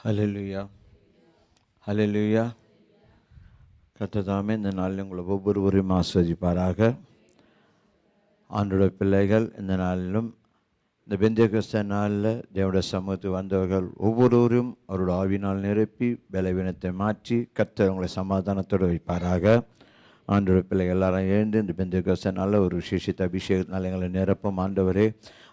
ஹல்லேலூயா, ஹல்லேலூயா. கர்த்தர் தாமே இந்த நாளில் உங்களை ஒவ்வொருவரையும் ஆசீர்வதிப்பாராக. ஆண்டவருடைய பிள்ளைகள், இந்த நாளிலும் இந்த பெந்தெகோஸ்தே நாளில் தேவனுடைய சமூகத்துக்கு வந்தவர்கள் ஒவ்வொருவரும் அவருடைய ஆவியினால் நிரப்பி பலவீனத்தை மாற்றி கர்த்தர் உங்களை சமாதானத்தோடு வைப்பாராக. ஆண்டவருடைய பிள்ளைகள் எல்லாரும் எழுந்து இந்த பெந்தெகோஸ்தே நாளில் ஒரு விசேஷித்த அபிஷேகத்தினால் எங்களை நிரப்பும். ஆண்டவரே,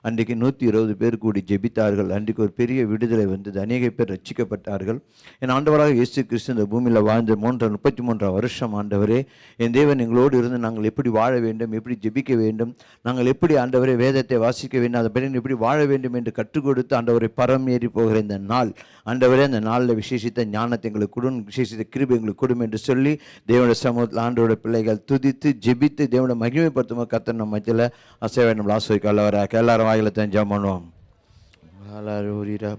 அன்றைக்கு 120 பேர் கூடி ஜெபித்தார்கள். அன்றைக்கு ஒரு பெரிய விடுதலை வந்தது. அநேக பேர் ரட்சிக்கப்பட்டார்கள். என் ஆண்டவராக இயேசு கிறிஸ்து இந்த பூமியில் வாழ்ந்த 33 வருஷம் ஆண்டவரே, என் தேவன் எங்களோடு இருந்து நாங்கள் எப்படி வாழ வேண்டும், எப்படி ஜெபிக்க வேண்டும், நாங்கள் எப்படி ஆண்டவரே வேதத்தை வாசிக்க வேண்டும், அதை பற்றி எப்படி வாழ வேண்டும் என்று கற்றுக் கொடுத்து ஆண்டவரை பரம் ஏறி போகிற இந்த நாள் ஆண்டவரே, அந்த நாளில் விசேஷித்த ஞானத்தை எங்களுக்கு கொடும், விசேஷித்த கிருபை எங்களுக்கு கொடும் என்று சொல்லி தேவனுடைய சமூகத்தில் ஆண்டவருடைய பிள்ளைகள் துதித்து ஜெபித்து தேவனுடைய மகிமைப்படுத்தும் கர்த்தர் நம்ம மத்தியில் அசைவை நம்மளை ஆசீர்வதிக்க வல்லவராக. எல்லாரும் வாயில ஜெபம் பண்ணுவோம். ஹல்லேலூயா,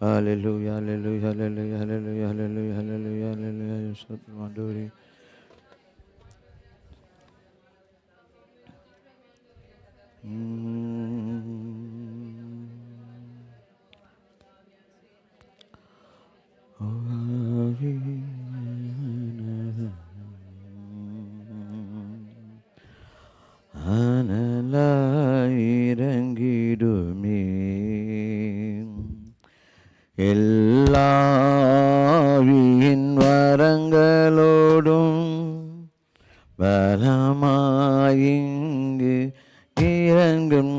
ஹல்லேலூயா, ஹல்லேலூயா, ஹல்லேலூயா, ஹல்லேலூயா, ஹல்லேலூயா, ஹல்லேலூயா. ஸ்தோத்திரம் ஆண்டவரே. இறங்கிடுமே எல்லாவியின் வரங்களோடும் பலமாயிங்கு இறங்கும்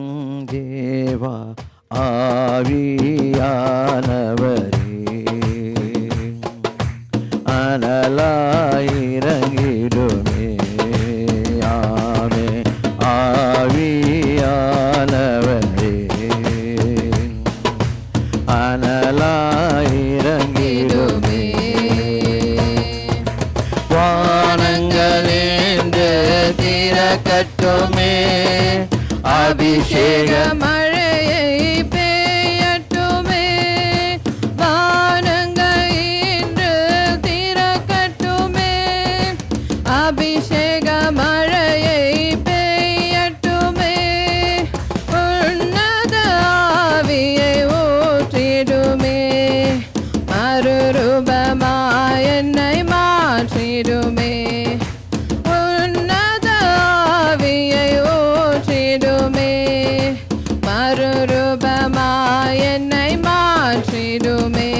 தேவா ஆவியானவரே, அனலாயிறங்கிடுமே ஆமே ஆவியானவரே, அனலாயிறங்கிடுமே. வானங்களேந்து திறக்கட்டுமே, அபிஷேக மழையை பெய்யட்டுமே. வானங்கள் இன்று திறக்கட்டுமே, அபிஷேக மழையை பெய்யட்டுமே. உன்னத ஆவியை ஊற்றிடுமே, மறுரூபமாய் என்னை மாற்றிடுமே. உன்னத ஆவியை ஊற்றிடுமே, மறுரூபமாய் என்னை மாற்றிடுமே.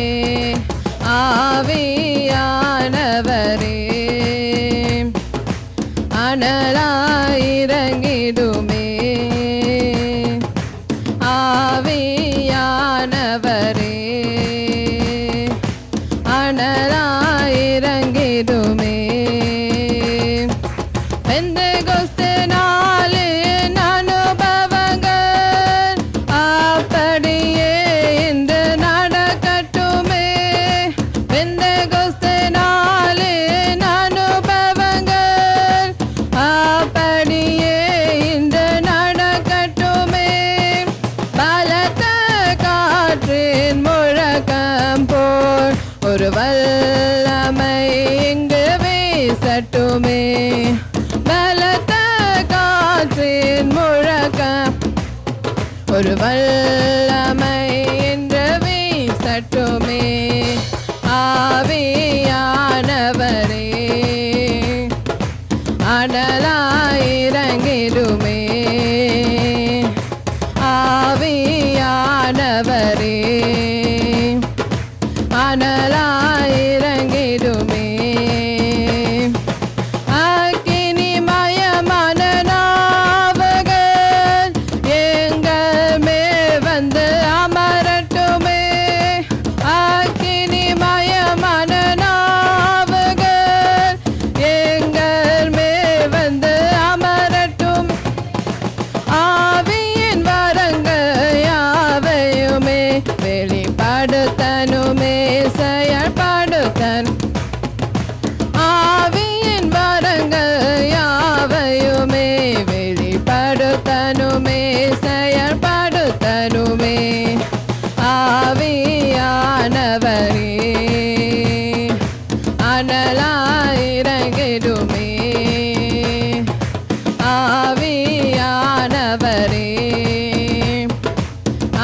ஆவியானவரே, அனலாயிறங்கிடுமே. ஆவியானவரே, அனலாயிறங்கிடுமே. பெந்தெகோஸ்தே நாளின் அனுபவங்கள் அப்படியே இன்று நடக்கட்டுமே. பெந்தெகோஸ்தே நாளின் அனுபவங்கள் அப்படியே இன்று நடக்கட்டுமே. பலத்த காற்றின் முழக்கம் போல் ஒரு வல்லமை இங்கு வீசட்டுமே. பலத்த காற்றின் முழக்கம் ஒரு வல்லமை இன்று வீசட்டுமே. ஆவியானவரே, அனலாயிறங்கிடுமே. ஆவியானவரே, அனலாயிறங்கிடுமே. அக்கினிமயமான நாவுகள் எங்கள் மேல் வந்து அமரட்டுமே. அக்கினிமயமான நாவுகள் எங்கள் மேல் வந்து அமரட்டும். ஆவியின் வரங்கள் யாவையுமே வெளிப்படுத்தனுமே, செயல்படுத்தன். ஆவியின் வரங்கள் யாவையுமே வெளிப்படுத்தனுமே, செயல்படுத்தனுமே. ஆவியானவரே, அனலாயிறங்கிடுமே. ஆவியானவரே,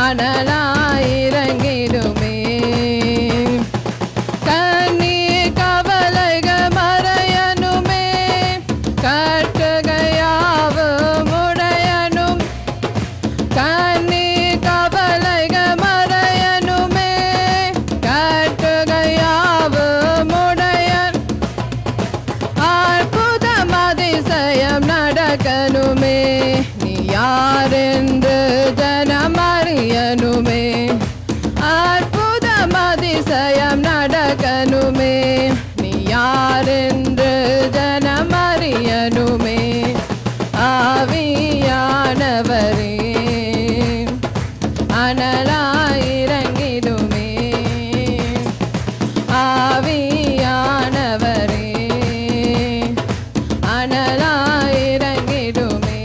அனலாயிறங்கிடுமே. அனலாயிரங்கிடுமே ஆவியானவரே அனலாயிரங்கிடுமே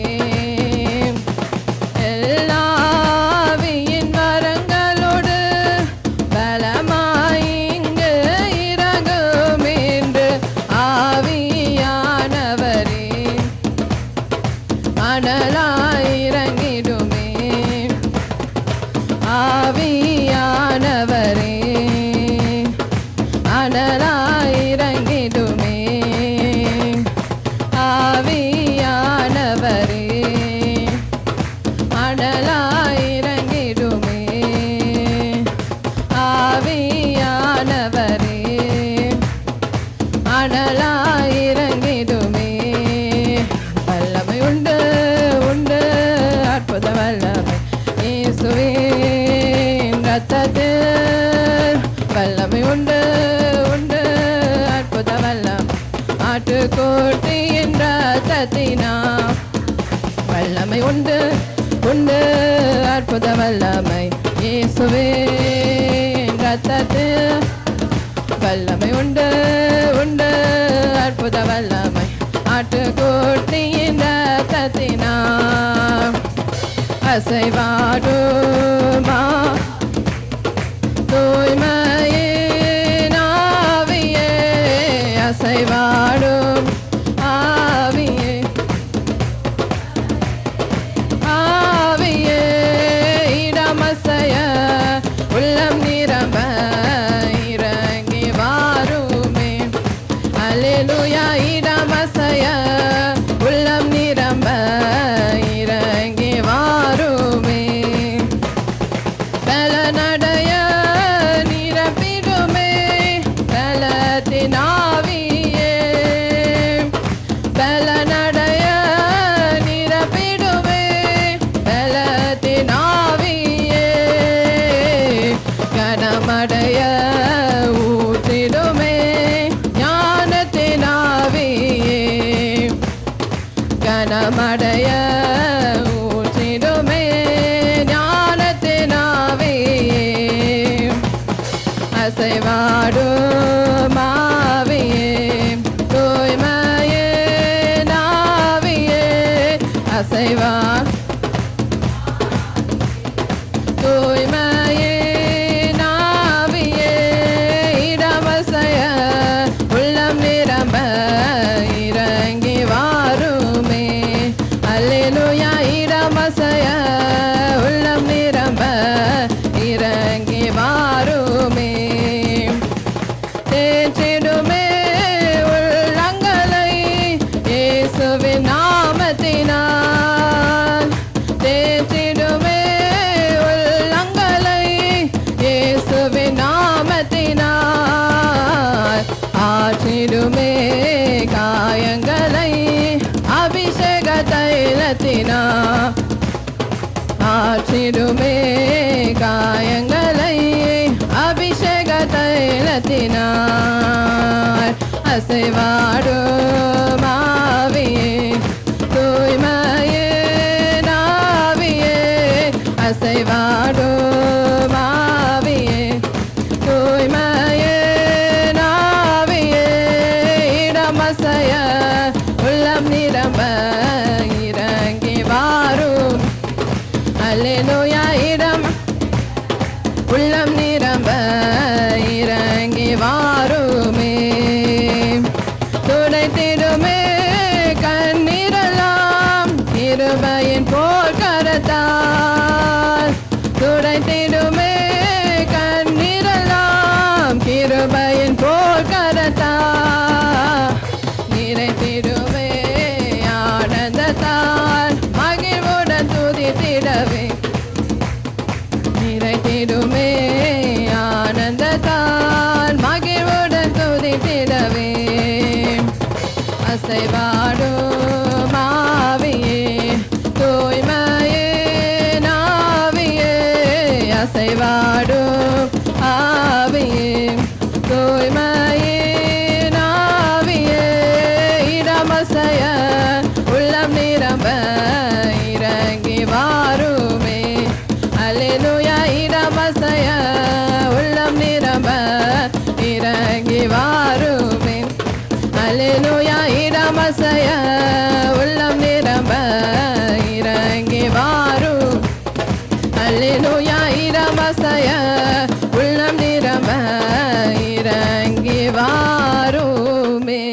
எல்லாவியின் வரங்களோடு பலமாயிங்கு இறங்கும் என்று ஆவியானவரே அனலாயிரங்கிடுமே ஆவியானவரே அனலாயிரங்கிடுமே ஆவியானவரே அனலாயிரங்கிடுமே ஆவியானவரே அனலாயிரங்கிடுமே வல்லமை உண்டு உண்டு அற்புத வல்லமை இயேசுவின் ரத்தத்தில் வல்லமை உண்டு உண்டு அற்புத வல்லம் ஆட்டுக்குட்டியின் ரத்தத்தினால் வல்லமை உண்டு உண்டு அற்புத வல்லமை இயேசுவின் ரத்தத்தில் வல்லமை உண்டு உண்டு அற்புத வல்லமை ஆட்டுக்குட்டியின் ரத்தத்தினால் அசைவாடுமா தூய்மையின் ஆவியே அசைவாடும் ஆவியே ஆவியே இடமசைய உள்ளம் நிரம்ப இறங்கி வாருமே அல்லேலூயா இடமசைய உள்ளம் நிரம்ப இறங்கி வாருமே பலனடைய நிரப்பிடுமே பலத்தின் ஆவியே பலனடைய நிரப்பிடுமே பலத்தின் ஆவியே கனமடைய ஊற்றிடுமே ஞானத்தின் ஆவியே கனமடைய ஊற்றிடுமே ஞானத்தின் ஆவியே அசைவாடும் ஆவியே தூய்மையின் ஆவியே அசைவா தூய்மையின் ஆவியே இடமசைய உள்ளம் நிரம்ப இறங்கி வாருமே அல்லேலூயா இடமசைய உள்ளம் நிரம்ப இறங்கி வாருமே தேற்றிடுமே உள்ளங்களை இயேசுவின் நாமத்தினால் தேற்றிடுமே உள்ளங்களை இயேசுவின் நாமத்தினால் ஆற்றிடுமே காயங்களை அபிஷேக தைலத்தினால் ஆற்றிடுமே காயங்களை அபிஷேக தைலத்தினால் அசைவாடும் ஆவியே தூய்மையின் ஆவியே அசைவாடும் ஆவியே தூய்மையின் ஆவியே இடமசைய உள்ளம் நிரம்ப இறங்கி வாரும் அல்லேலூயா இடம் உள்ளம் நிரம்ப இறங்கி வாருமே துடைத்திடுமே கண்ணீரெல்லாம் கிருபையின் போர்க்கரத்தால் துடைத்திடுமே கண்ணீரெல்லாம் கிருபையின் போர்க்கரத்தால் நிறைத்திடுமே ஆனந்தத்தால் மகிழ்வுடன் துதித்திடவே நிறைத்திடுமே ஆனந்தத்தால் மகிழ்வுடன் துதித்திடவே அசைவாடும் ஆவியே தூய்மையின் ஆவியே அசைவாடும் ஆவியே தூய்மையின் ஆவியே இடமசைய உள்ளம் நிரம்ப இறங்கி வாருமே அல்லேலூயா வாருமே. அல்லேலூயா இடமசைய உள்ளம் நிரம்ப இறங்கி வாரும். அல்லேலூயா இடமசைய உள்ளம் நிரம்ப இறங்கி வாருமே.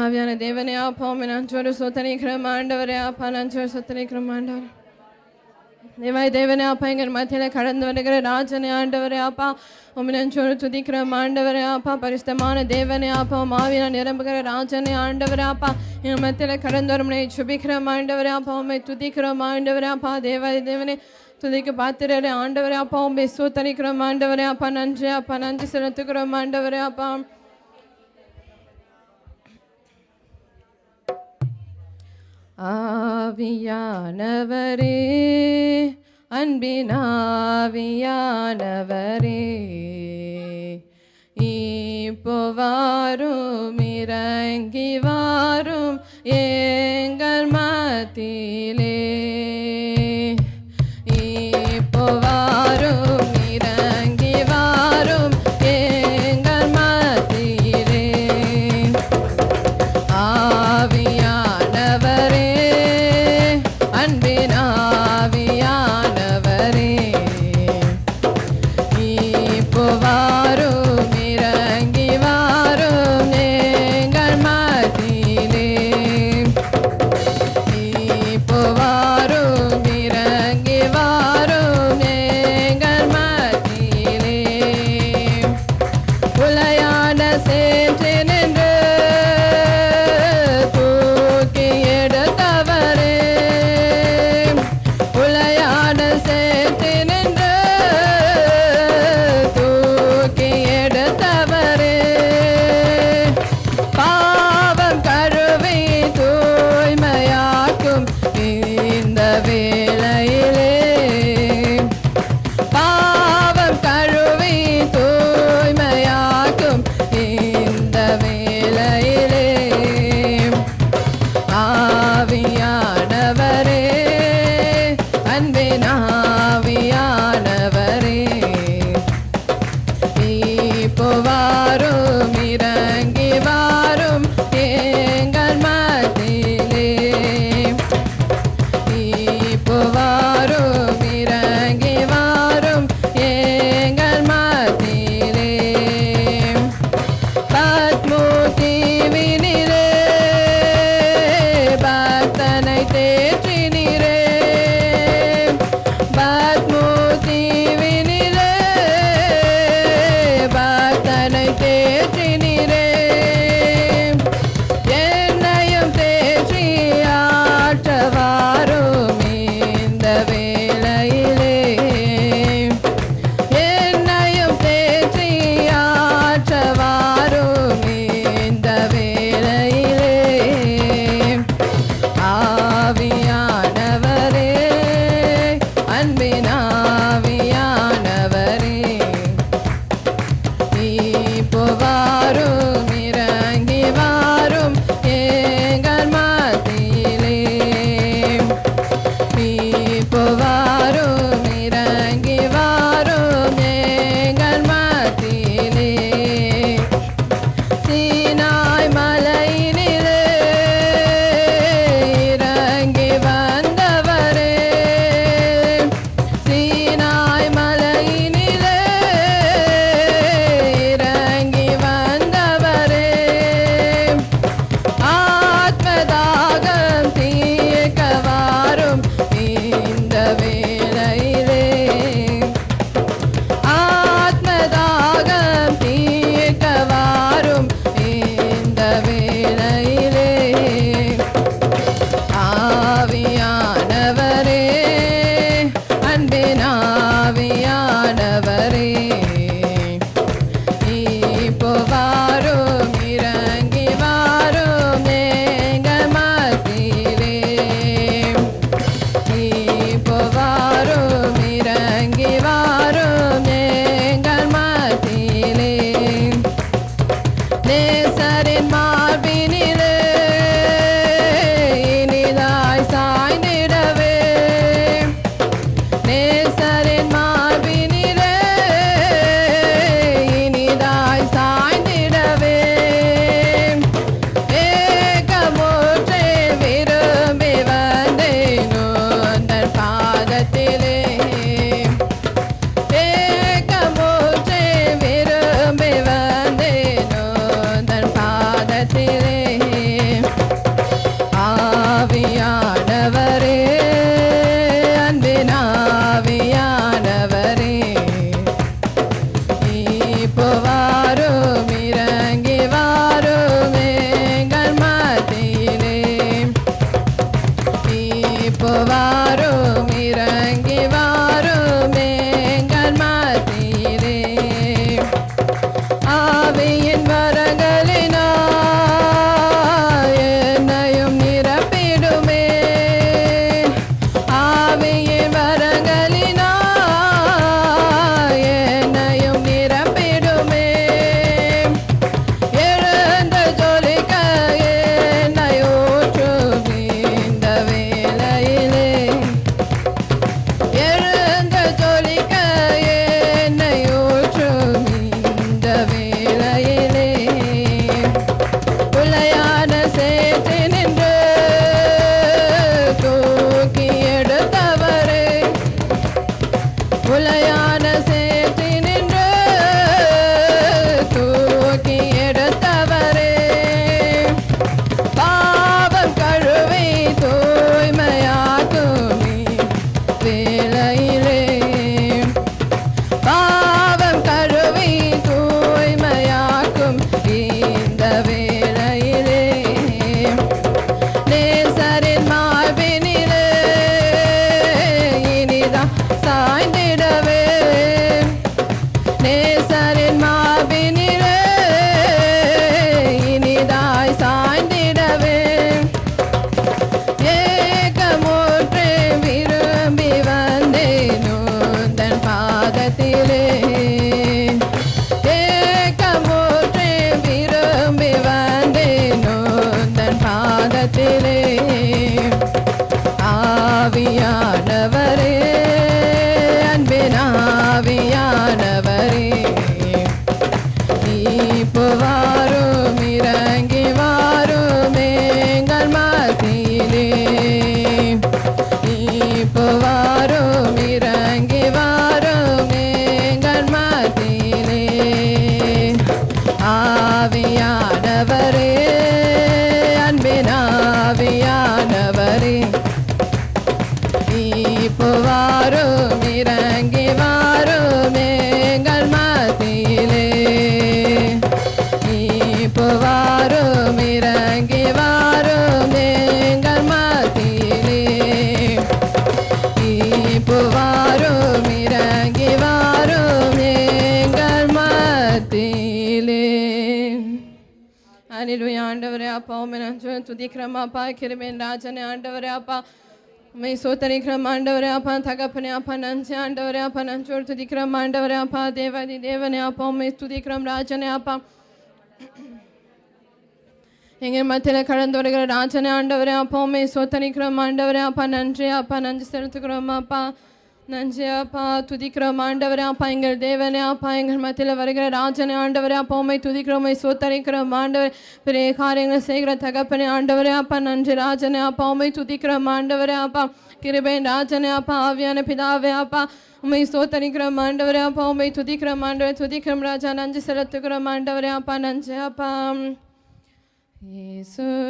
ஆவியான தேவனே அப்பா உம்மை நன்றோடு ஸ்தோத்திரிக்கிறோம் ஆண்டவரே. அப்பா நன்றோடு ஸ்தோத்திரிக்கிறோம் ஆண்டவரே. தேவாய் தேவனே அப்பா எங்கள் மத்தியில் கடந்து வருகிற ராஜனே ஆண்டவரே அப்பா உம்மை நன்றோடு துதிக்கிறோம் ஆண்டவரே அப்பா. பரிசுத்தமான தேவனே அப்பா ஆவியால் நிரம்புகிற ராஜனே ஆண்டவரே அப்பா எங்கள் மத்தியில் கடந்து வரும் சுபிக்கிறோம் ஆண்டவரே அப்பா உம்மை துதிக்கிறோம் ஆண்டவரே அப்பா. தேவாய் தேவனே துதிக்கு பாத்திரரே ஆண்டவரே அப்பா உம்மை ஸ்தோத்திரிக்கிறோம் ஆண்டவரே அப்பா. நன்றி அப்பா, நன்றி செலுத்துகிறோம் ஆண்டவரே அப்பா. ஆவியானவரே அன்பினாவியானவரே இப்போ வாரும் இறங்கி வாரும் எங்கள் மத்தியிலே. இப்போ வாரும் இறங்கி வாரும் எங்கள் மத்தியிலே. ஆவியானவரே அன்பினாவியானவரே இப்போ வாரும் இறங்கி வாரும் எங்கள் மத்தியிலே. இப்போ வாரும் இறங்கி வாரும் எங்கள் மத்தியிலே. உலையான சேற்று நின்று தூக்கி எடுத்தவரே. உலையான சேற்று நின்று தூக்கி எடுத்தவரே. பாவம் கழுவி தூய்மையாக்கும் இந்த வேளையிலே. பாவம் கழுவி தூய்மையாக்கும் இந்த வேளையிலே. ஆவியானவரே அன்பினாவியானவரே இப்போ வாரும் இறங்கி வாரும் எங்கள் மத்தியிலே. இப்போ வாரும் இறங்கி வாரும் எங்கள் மத்தியிலே. பத்மு தீவினிலே பக்தனை தேற்றினீரே. பத்மு தீவினிலே பக்தனை தேற்றினீரே. என்னையும் தேற்றி ஆற்ற வாரும் இந்த வேளையிலே. என்னையும் தேற்றி ஆற்ற வாரும் இந்த வேளையிலே. ஆவியானவரே அன்பினாவியானவரே இப்போ வாரும் இறங்கி வாரும் எங்கள் மத்தியிலே. இப்போ வாரும் இறங்கி வாரும் எங்கள் மத்தியிலே. சீனாய் மலையினிலே இறங்கி வந்தவரே. சீனாய் மலையினிலே இறங்கி வந்தவரே. ஆத்மதாகம் தீர்க்க வாரும் இந்த வேளையிலே பாவம் கழுவி தூய்மையாக்கும் இந்த வேளையிலே நேசரின் மார்பினிலே இனிதான் சாய்ந்திடவே நேசரின் மார்பினிலே இனிதாய் சாய்ந்திடவே ஏகமுற்றே விரும்பி வந்தேன் உந்தன் பாதத்திலே ஏகமுற்றே விரும்பி வந்தேன் உந்தன் பாதத்திலே ஆவியானவரே அன்பின் ஆவியானவரே இப்போ வாரும் இறங்கி வாரும் எங்கள் மத்தியிலே இப்போ வாரும் இறங்கி வாரும் எங்கள் மத்தியிலே ஆவியானவரே அன்பின் ஆவியானவரே இப்போ வாரும் இறங்கி வாரும் எங்கள் மத்தியிலே இப்போ வாரும் இறங்கி வாரும் எங்கள் மத்தியிலே இப்போ வாரும் இறங்கி வாரும் எங்கள் மத்தியிலே ஹல்லேலூயா ஆண்டவரே அப்பா உம்மை நன்றி துதிக்கிறோம் அப்பா கிருபையின் ராஜனே ஆண்டவரே அப்பா உம்மை சோத்தரிக்கிறோம் ஆண்டவரே அப்பா தகப்பனே அப்பா நன்றி ஆண்டவரே அப்பா நன்றோடு துதிக்கிறோம் ஆண்டவரே அப்பா தேவாதி தேவனே அப்பா உம்மை துதிக்கிறோம் ராஜனே அப்பா எங்கள் மத்தியில் கடந்து வருகிற ராஜனே ஆண்டவரே அப்பா உம்மை சோத்தரிக்கிறோம் ஆண்டவரே அப்பா நன்றி செலுத்துக்கிறோம் அப்பா நன்றி அப்பா துதிக்கிறோம் ஆண்டவரே அப்பா எங்கள் தேவனே அப்பா எங்கள் மத்தியில் வருகிற ராஜனே ஆண்டவரே அப்பா உம்மை துதிக்கிறோம் உம்மை சோத்தரிக்கிறோம் ஆண்டவர் பெரிய காரியங்கள் செய்கிற தகப்பனே ஆண்டவரே அப்பா நன்றி ராஜனே அப்பா உம்மை துதிக்கிறோம் ஆண்டவரே அப்பா கிருபையின் ராஜனே அப்பா ஆவியான பிதாவே அப்பா உம்மை சோத்தரிக்கிறோம் ஆண்டவரே அப்பா உம்மை துதிக்கிறோம் ஆண்டவரே துதிக்கிறோம் ராஜா நன்றி செலுத்துகிறோம் ஆண்டவரே அப்பா நன்றி அப்பா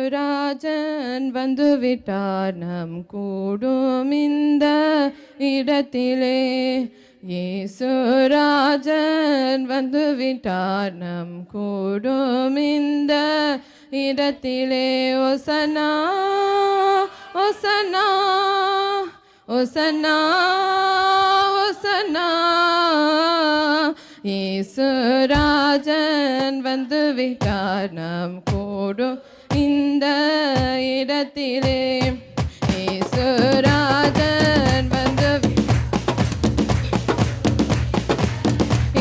இயேசுராஜன் வந்துவிட்டார் நம் கூடும் இந்த இடத்திலே இயேசுராஜன் வந்துவிட்டார் நம் கூடும் இந்த இடத்திலே ஓசன்னா ஓசன்னா ஓசன்னா ஓசன்னா இயேசுராஜன் வந்துவிட்டார் நம் கூடும் இந்த இடத்திலே இயேசுராஜன் வந்து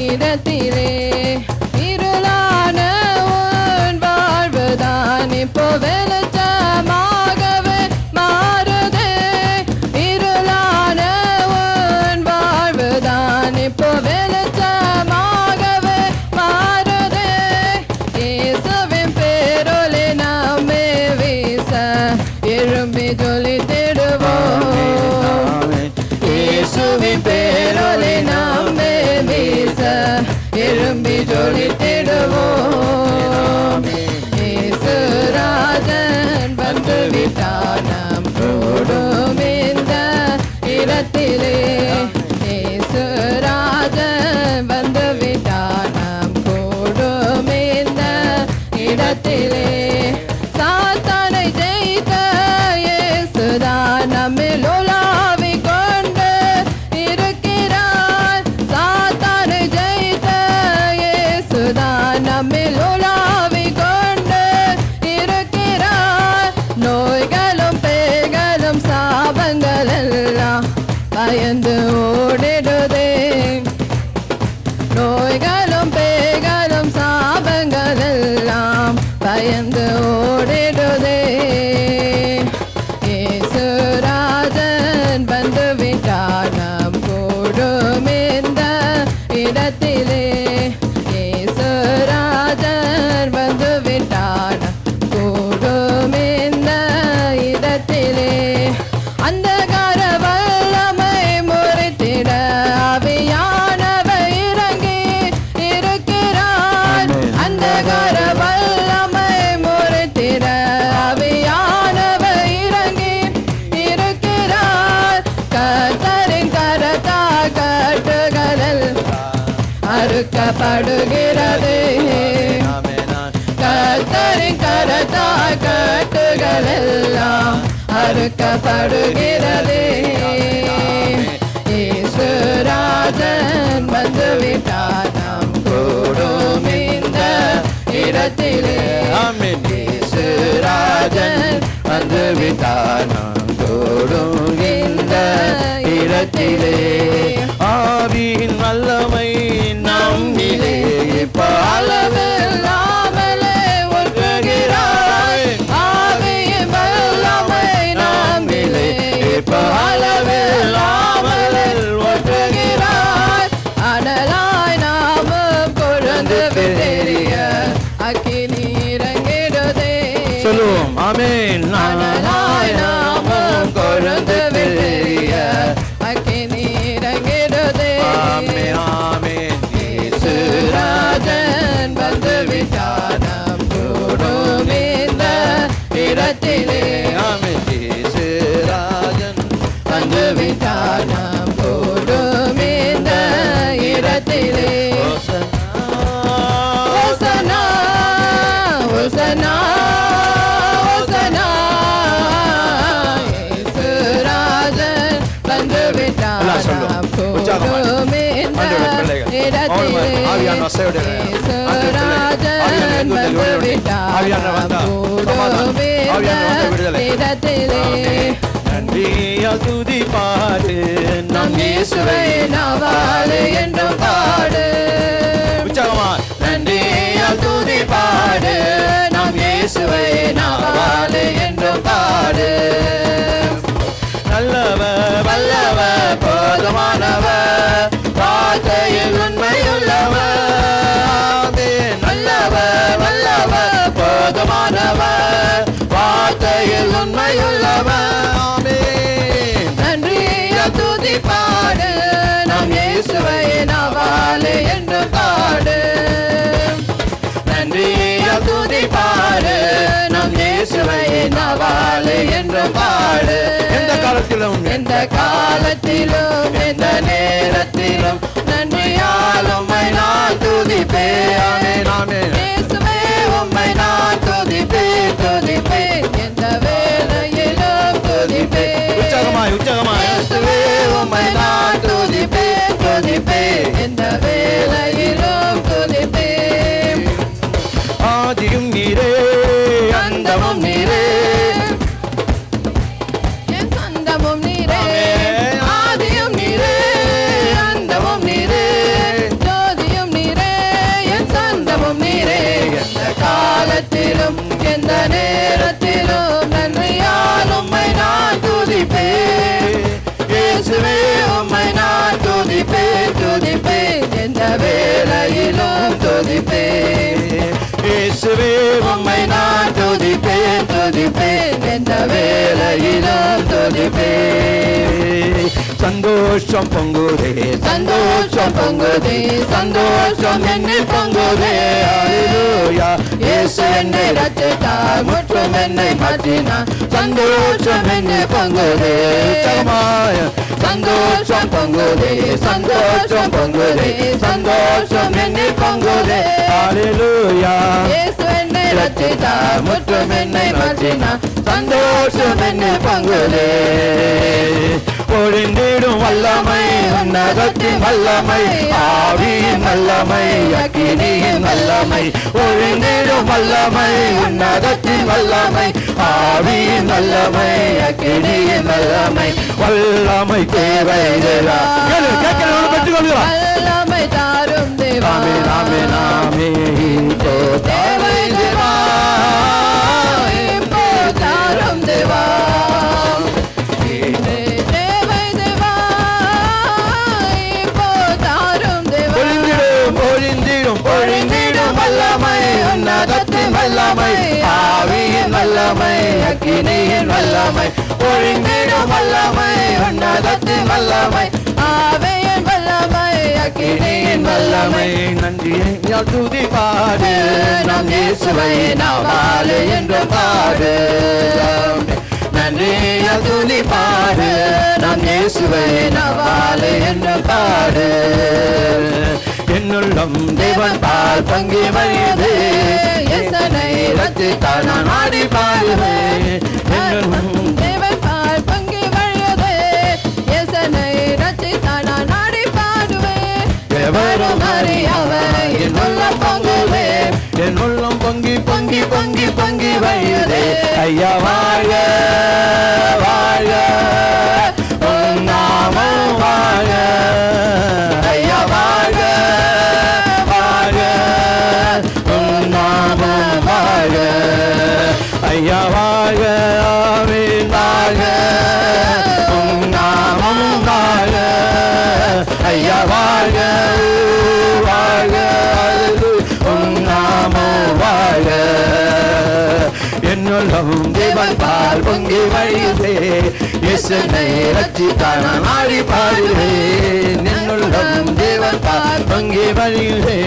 இடத்திலே இருளான உன் வாழ்வுதான் இப்போ வெளிச்சமாகவே மாறுதே இருளான உன் வாழ்வுதான் இப்போ வெளிச்சமாகவே மாறுதே இயேசுவின் பேரொளி நம்மை வீச எழும்பி ஜொலித்திடுவோம் இயேசுவின் பேரொளி நம்மை வீச எழும்பி ஜொலித்திடுவோம் இயேசுராஜன் வந்துவிட்டார் நம் கூடும் இந்த இடத்திலே இயேசுராஜன் வந்துவிட்டார் நம் கூடும் இந்த இடத்திலே சாத்தானை ஜெயித்த இயேசுதான் நம்மில் உலாவிக் கொண்டு இருக்கிறார் சாத்தானை ஜெயித்த இயேசுதான் நம்மில் உலாவிக் கொண்டு இருக்கிறார் நோய்களும் பேய்களும் சாபங்கள் எல்லாம் பயந்து ஓடிடுதே நோய்களும் பேய்களும் சாபங்கள் எல்லாம் பயந்து ஓடிடுதே இயேசுராஜன் வந்துவிட்டார் நம் கூடும் இந்த இடத்திலே இயேசுராஜன் வந்துவிட்டார் நம் கூடும் இந்த இடத்திலே அந்தகார வல்லமை முறித்திட அறுக்கப்படுகிறது. கர்த்தரின் கரத்தால் கட்டுகள் எல்லாம் அறுக்கப்படுகிறது. இயேசுராஜன் வந்துவிட்டார் நாம் கூடும் இந்த இடத்திலே. இயேசுராஜன் வந்துவிட்டார் நாம் கூடும் இந்த இடத்திலே. ஆவியின் வல்லமை நம்மிலே அளவில்லாமலே ஒற்றுகிறாய். ஆவியின் வல்லமை நம்மிலே அளவில்லாமலே ஒற்றுகிறாய். அனலாய் நாமும் கொழுந்து விட்டெரிய அக்கினி இறங்கிடுதே. சொல்லுவோம் ஆமென். அனலாய் நாமும் கொழுந்து விட்டெரிய அக்கினி இறங்கிடுதே. ஆமென் ஆமென். இயேசுராஜன் வந்துவிட்டார் நாம் கூடும் இந்த இடத்திலே. ஆமென். இயேசுராஜன் வந்துவிட்டார் நாம் கூடும் இந்த இடத்திலே. ஹோசன்னா ஹோசன்னா ஹோசன்னா. இயேசுராஜன் வந்துவிட்டார் எல்லாம் சொல்லும். நாம் உற்சாகமா. கூடும் இந்த இடத்திலே. ஆவியான வசையோடு இயேசுராஜன் வந்துவிட்டார் நாம் கூடும் இந்த இடத்திலே. நன்றியால் துதி பாடு நம் இயேசுவை நாவாலே என்றும் பாடு. உற்சாகமா. நன்றியால் துதி பாடு நம் இயேசுவை நாவாலே என்றும் பாடு. நல்லவர் வல்லவர் போதுமானவர் வார்த்தையில் உண்மையுள்ளவர். நல்லவர் வல்லவர் போதுமானவர் வார்த்தையில் உண்மையுள்ளவர். நன்றியால் துதி பாடு நம் இயேசுவை நாவாலே என்று பாடு. நன்றியால் துதி பாடு நம் இயேசுவை நாவாலே என்று பாடு. எந்த காலத்திலும் எந்த காலத்திலும் எந்த நேரத்திலும் நன்றியால் உம்மை நான் துதிப்பேன். ஆமென் ஆமென். இயேசுவே உம்மை நான் துதிப்பேன் துதிப்பேன். எந்த வேளையிலும் துதிப்பேன். உற்சாகமாய் உற்சாகமாய். இயேசுவே உம்மை நான் துதிப்பேன் துதிப்பேன். எந்த வேளையிலும் துதிப்பேன். ஆதியும் நீரே அந்தமும் நீரே என் சொந்தமும் நீரே. ஆதியும் நீரே அந்தமும் நீரே ஜோதியும் நீரே என் சொந்தமும் நீரே. எந்த காலத்திலும் எந்த நேரத்திலும் நன்றியால் உம்மை நான் துதிப்பேன். இயேசுவே உம்மை நான் துதிப்பேன் துதிப்பேன். எந்த வேளையிலும் துதிப்பேன். இயேசுவே உம்மை நான் துதிப்பேன் துதிப்பேன். எந்த வேளையிலும் துதிப்பேன். சந்தோஷம் பொங்குதே சந்தோஷம் பொங்குதே சந்தோஷம் என்னில் பொங்குதே. ஹல்லேலூயா. இயேசு என்னை ரட்சித்தார் முற்றும் என்னை மாற்றினார். சந்தோஷம் என்னில் பொங்குதே. உற்சாகமாய். சந்தோஷம் பொங்குதே சந்தோஷம் பொங்குதே சந்தோஷம் என்னில் பொங்குதே. ஹல்லேலூயா. இயேசு என்னை ரட்சித்தார் முற்றும் என்னை மாற்றினார். சந்தோஷம் என்னில் பொங்குதே. பொழிந்திடும் வல்லமை உன்னதத்தின் வல்லமை ஆவியின் வல்லமை அக்கினியின் வல்லமை. பொழிந்திடும் வல்லமை உன்னதத்தின் வல்லமை ஆவியின் வல்லமை அக்கினியின் வல்லமை. வல்லமை தேவை தேவா. கேட்கிறவங்க பெற்றுக்கொள்கிறார். வல்லமை தாரும் தேவா. ஆமென் ஆமென் ஆமென். தேவை தேவா இப்போ தாரும் தேவா. தேவை தேவா இப்போ தாரும் தேவா. பொழிந்திடும் பொழிந்திடும் பொழிந்திடும் வல்லமை உன்னதத்தின் வல்லமை ஆவியின் வல்லமை அக்கினியின் வல்லமை. பொழிந்திடும் வல்லமை உன்னதத்தின் வல்லமை ஆவியின் வல்லமை அக்கினியின் வல்லமை. நன்றியை துதி பாடு நம் இயேசுவை நாவாலே என்று பாடு. நன்றியால் துதி பாடு நம் இயேசுவை நாவாலே என்று பாடு. என்ன என்னுள்ளம் தேவன் பால் பொங்கி வழியுது, இயேசுவை ரட்சித்தார் நான் ஆடி பாடுவேன். என்னுள்ளம் தேவன் பால் பொங்கி வழியுது, இயேசுவை ரட்சித்தார் நான் ஆடி பாடுவேன். எவரும் அறியாமல் என் உள்ளம் பொங்குதே, என் உள்ளம் பொங்கி பொங்கி பொங்கி பொங்கி வழியுதே. ஐயா வாழ வாழ உன் நாமம் வாழ, ஐயா வாழ வாழ உன் நாமம் வாழ, ஐயா வாழ ஆமென் வாழ உன் நாமம் வாழ, ஐயா வாழ வாழ உன் நாமம் வாழ. என்னுள்ளம் தேவன் பால் பொங்கி வழியுதே, இயேசுவை ரட்சித்தார் நான் ஆடி பாடுவேன். என்னுள்ளம் தேவன் பால் பொங்கி வழியுதே,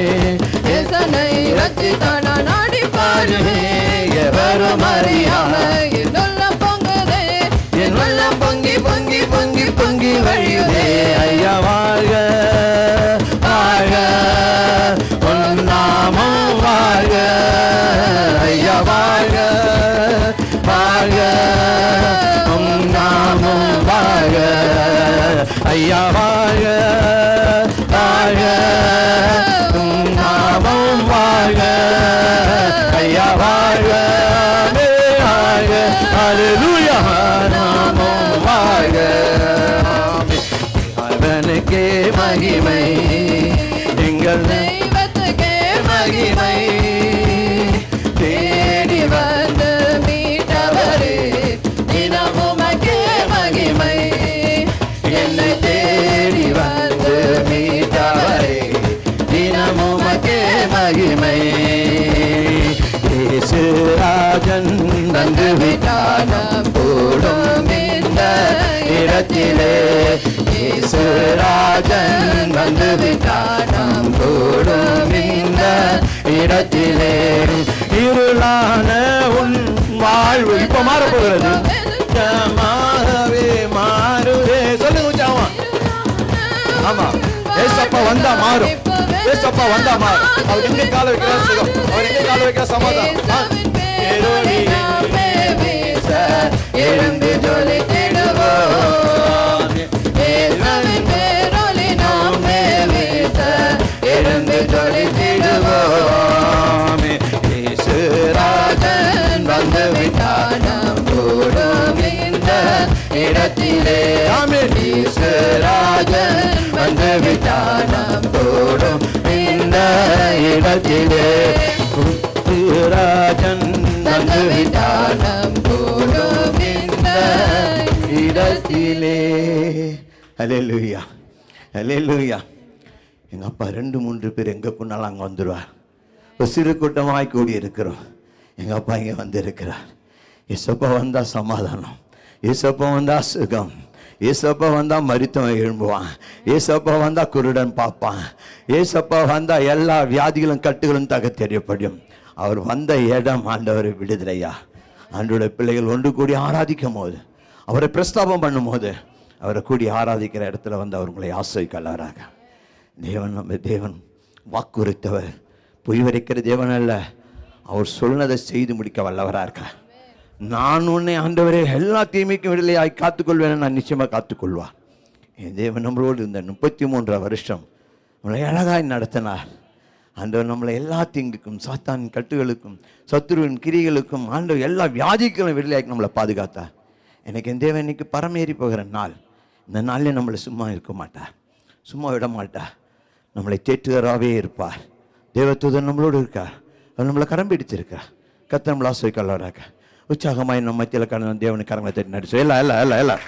இயேசுவை ரட்சித்தார் நான் ஆடி பாடுவேன். எவரும் அறியாமல் என் உள்ளம் பொங்குதே, என் உள்ளம் பொங்கி பொங்கி பொங்கி பொங்கி வழியுதே. ஐயா வாழ்க வாழ்க உன் நாமம் வாழ்க, ஐயா வாழ்க வாழ்க உன் நாமம் வாழ்க, ஐயா வாழ்க வாழ்க உன் நாமம் வாழ்க, ஐயா வாழ்க வாழ்க ஹல்லேலூயா நாமம் வாழ்க. அவனுக்கே மகிமை, எங்கள் தெய்வத்துக்கே மகிமை, தேடி வந்து மீட்டவரே, தினமும் உமக்கே மகிமை. என்னை தேடி வந்து மீட்டவரே, தினமும் உமக்கே மகிமை. இயேசு ராஜன் வந்து விட்டார் நம் கூடும் இந்த இடத்திலே, இயேசு ராஜன் வந்து விட்டார் நம் கூடும் இந்த இடத்திலே. இருளான உன் வாழ்வு இப்ப மாறப்போகிறது, மாறவே மாறுவே. சொல்லுங்க உச்சாமா. ஆமா, ஏசப்பா வந்தா மாறும், ஏசப்பா வந்தா மாறும். அவர் எங்க கால வைக்கிற சுகம், அவர் எங்க கால வைக்கிற சமாதானம். எழுந்து ஜொலித்திடுவோம், இயேசுவின் பேரொளி நாம் வீச, எழுந்து ஜொலித்திடுவோம். இயேசு ராஜன் வந்து விட்டார் நம் கூடும் இந்த இடத்திலே. ஆமென். இயேசு ராஜன் வந்து விட்டார் நம் கூடும் இந்த இடத்திலே. ராஜன் வந்து விட்டார் நம் கூடும் இந்த இடத்திலே. ஹல்லேலூயா ஹல்லேலூயா. எங்க அப்பா 2-3 பேர் எங்க போனாலும் அங்க வந்துடுவார். ஒரு சிறு கூட்டமாய் கூடி இருக்கிறோம், எங்க அப்பா இங்க வந்து இருக்கிறார். ஏசப்பா வந்தா சமாதானம், ஏசப்பா வந்தா சுகம், ஏசப்பா வந்தா மரித்தவன் எழும்புவான், ஏசப்பா வந்தா குருடன் பார்ப்பான், ஏசப்பா வந்தா எல்லா வியாதிகளும் கட்டுகளும் தகத்தெறியப்படும். அவர் வந்த இடம் ஆண்டவர் விடுதலையா. ஆண்டோட பிள்ளைகள் ஒன்று கூடி ஆராதிக்கும் போது, அவரை பிரஸ்தாபம் பண்ணும் போது, அவரை கூடி ஆராதிக்கிற இடத்துல வந்து அவர் உங்களை ஆசைக்கல்லாராக. தேவன் நம்ம தேவன் வாக்குறுத்தவர், பொய் வரைக்கிற தேவன் அல்ல, அவர் சொன்னதை செய்து முடிக்க வல்லவராக இருக்கார். நான் உன்னை ஆண்டவரே எல்லா தீமைக்கும் விடுதலையாய் காத்துக்கொள்வேன், நான் நிச்சயமாக காத்துக்கொள்வார். என் தேவன் நம்மளோடு இருந்த 33 வருஷம் நம்மளை அழகாய் நடத்தினார். ஆண்டவர் நம்மளை எல்லா தீங்குக்கும், சாத்தான் கட்டுகளுக்கும், சத்துருவின் கிரிகளுக்கும், ஆண்டவர் எல்லா வியாதிகளும் விடுதலையாக்கி நம்மளை பாதுகாத்தார். எனக்கு என் தேவன் இன்னைக்கு பரமேறி போகிற நாள். இந்த நாளில் நம்மளை சும்மா இருக்க மாட்டார், சும்மா விட மாட்டார், நம்மளை தேற்றுகிறாவே இருப்பார். தேவதூதன் நம்மளோடு இருக்கார், அவர் நம்மளை கரம் பிடித்திருக்கார். கர்த்தர் நம்மளை ஆசீர்வதிக்கல்லாராக. உற்சாகமாய் நம்ம மத்தியில் கடந்த தேவனுக்கு கரங்களை தட்டி நடிச்சு எல்லாம்